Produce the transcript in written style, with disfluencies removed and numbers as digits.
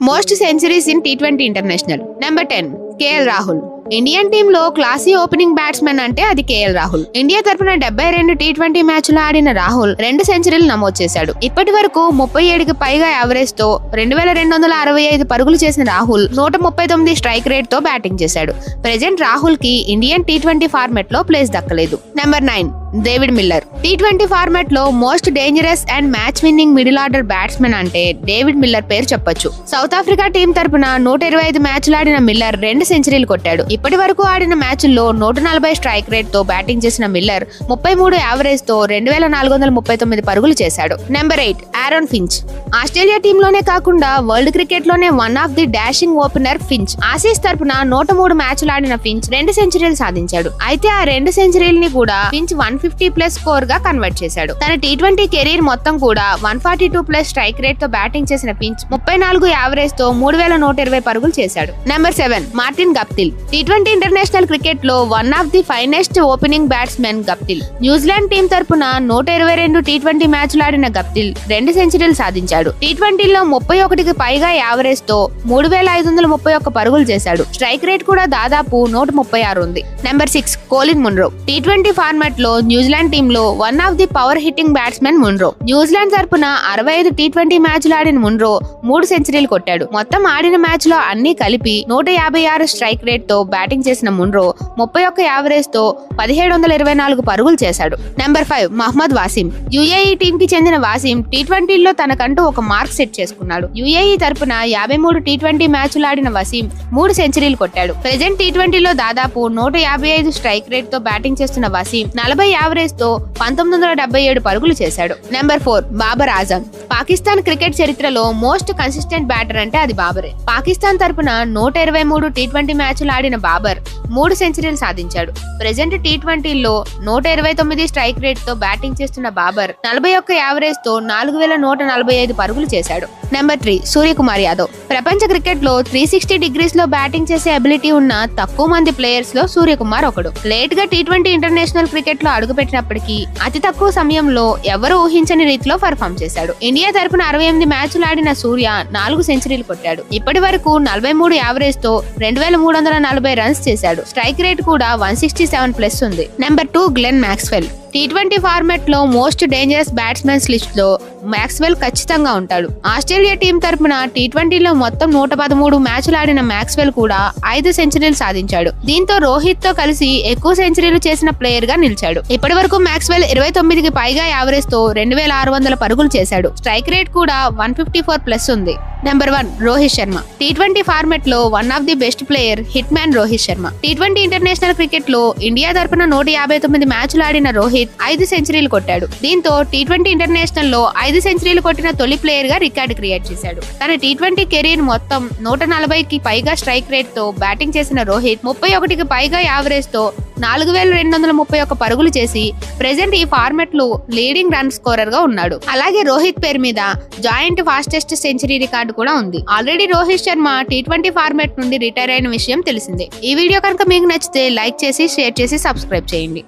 Most centuries in T20 international. Number 10 KL Rahul. Indian team లో classy opening batsmen అంటే అది KL Rahul. India తరపున 72 T20 మ్యాచ్లు ఆడిన రాహుల్ 2 సెంచరీలు నమోదు చేశాడు. ఇప్పటి వరకు 37కి పైగా యావరేజ్ తో 2265 పరుగులు చేసిన రాహుల్ 139 స్ట్రైక్ రేట్ తో బ్యాటింగ్ చేశాడు. ప్రెజెంట్ రాహుల్ కి ఇండియన్ T20 ఫార్మాట్ లో ప్లేస్ దక్కలేదు. Number 9 David Miller. T20 format లో most dangerous and match winning middle order batsmen అంటే డేవిడ్ మిల్లర్ పేరు చెప్పొచ్చు. సౌత్ ఆఫ్రికా టీం తరపున 125 మ్యాచ్లు ఆడిన మిల్లర్ 2 సెంచరీలు కొట్టాడు. ఇప్పటి వరకు ఆడిన మ్యాచ్ల్లో 140 స్ట్రైక్ రేట్ తో బ్యాటింగ్ చేసిన మిల్లర్ 33 యావరేజ్ తో 2439 పరుగులు చేశాడు. Number 8 Aaron Finch. Australia team లోనే కాకుండా వరల్డ్ క్రికెట్ లోనే one of the dashing opener Finch. Aussies తరపున 103 మ్యాచ్లు ఆడిన ఫించ్ 2 సెంచరీలు సాధించాడు. అయితే ఆ 2 సెంచరీలని కూడా ఫించ్ 150+ స్కోర్ గా కన్వర్ట్ చేశాడు. తన T20 కెరీర్ మొత్తం కూడా 142+ స్ట్రైక్ రేట్ తో బ్యాటింగ్ చేసిన ఫించ్ 34 యావరేజ్ తో 3120 పరుగులు చేశాడు. Number 7 Martin Guptill. T20 international cricket లో one of the finest opening batsmen Guptill. New Zealand team తరపున 122 T20 మ్యాచ్లు ఆడిన గప్టిల్ 2 సెంచరీలు సాధించాడు. T20 లో 31కి పైగా యావరేజ్ తో 3531 పరుగులు చేశాడు. స్ట్రైక్ రేట్ కూడా దాదాపు 136 ఉంది. Number 6 Colin Munro. T20 format లో న్యూజిలాండ్ టీమ్ లో one of the power hitting batsmen Munro. New Zealand తరపున 65 T20 మ్యాచ్లు ఆడిన మున్రో 3 సెంచరీలు కొట్టాడు. మొత్తం ఆడిన మ్యాచ్ లో అన్ని కలిపి 156 స్ట్రైక్ రేట్ తో బ్యాటింగ్ చేసిన మున్రో 31 యావరేజ్ తో 1724 పరుగులు చేశాడు. Number 5 Mohammad Waseem. UAE team కి చెందిన వాసిం T20 లో తనకంటూ ఒక మార్క్ సెట్ చేసుకున్నాడు. UAE తరపున 53 T20 మ్యాచ్లు ఆడిన వాసిం 3 సెంచరీలు కొట్టాడు. ప్రెజెంట్ T20 లో దాదాపు 155 స్ట్రైక్ రేట్ తో బ్యాటింగ్ చేస్తున్న వాసిం 40 యావరేజ్ తో 1977 పరుగులు చేశాడు. నెంబర్ 4 బాబర్ ఆజం. పాకిస్తాన్ క్రికెట్ చరిత్రలో మోస్ట్ కన్సిస్టెంట్ బ్యాటర్ అంటే అది బాబరే. పాకిస్తాన్ తరపున 123 T20 మ్యాచ్లు ఆడిన బాబర్ 3 సెంచరీలు సాధించాడు. ప్రెజెంట్ T20 లో 129 స్ట్రైక్ రేట్ తో బ్యాటింగ్ చేస్తున్న బాబర్ 41 యావరేజ్ తో 4145 పరుగులు చేశాడు. నెంబర్ 3 సూర్యకుమార్ యాదవ్. ప్రపంచ క్రికెట్ లో 360 డిగ్రీస్ లో బ్యాటింగ్ చేసే అబిలిటీ ఉన్న తక్కువ మంది ప్లేయర్స్ లో సూర్యకుమార్ ఒకడు. లేట్ గా T20 ఇంటర్నేషనల్ క్రికెట్ లో అడుగుపెట్టినప్పటికీ అతి తక్కువ సమయంలో ఎవరు ఊహించని రీతిలో పర్ఫామ్ చేశాడు. ఇండియా తరపున 68 మ్యాచ్లు ఆడిన సూర్య 4 సెంచరీలు కొట్టాడు. ఇప్పటి వరకు 43 యావరేజ్ తో 2340 రన్స్ చేశాడు. స్ట్రైక్ రేట్ కూడా 167+ ఉంది. Number 2 Glenn Maxwell. T20 format లో మోస్ట్ డేంజరస్ బ్యాట్స్మెన్స్ లిస్ట్ లో మ్యాక్స్వెల్ ఖచ్చితంగా ఉంటాడు. ఆస్ట్రేలియా టీం తరపున T20 లో మొత్తం 113 మ్యాచ్లు ఆడిన మ్యాక్స్వెల్ కూడా 5 సెంచరీలు సాధించాడు. దీంతో రోహిత్ తో కలిసి ఎక్కువ సెంచరీలు చేసిన ప్లేయర్ గా నిలిచాడు. ఇప్పటి వరకు మ్యాక్స్వెల్ 29కి పైగా యావరేజ్ తో 2600 పరుగులు చేశాడు. స్ట్రైక్ రేట్ కూడా 154+ ఉంది. Number 1 Rohit Sharma. T20 format లో one of the best player hit man Rohit Sharma. T20 international cricket లో ఇండియా తరపున 159 మ్యాచ్లు ఆడిన రోహిత్ 5 సెంచరీలు కొట్టాడు. దీంతో T20 ఇంటర్నేషనల్ లో 5 సెంచరీలు కొట్టిన తొలి ప్లేయర్ గా రికార్డు క్రియేట్ చేశాడు. తన T20 కెరీర్ మొత్తం 140కి పైగా స్ట్రైక్ రేట్ తో బ్యాటింగ్ చేసిన రోహిత్ 31కి పైగా యావరేజ్ తో 4231 పరుగులు చేసి ప్రెజెంట్ ఈ ఫార్మాట్ లో లీడింగ్ రన్ స్కోరర్ గా ఉన్నాడు. అలాగే రోహిత్ పేరు మీద జాయింట్ ఫాస్టెస్ట్ సెంచరీ రికార్డు కూడా ఉంది. Already Rohit Sharma T20 format నుండి రిటైర్ అయిన విషయం తెలిసిందే. ఈ వీడియో కనుక మీకు నచ్చితే లైక్ చేసి షేర్ చేసి సబ్స్క్రైబ్ చేయండి.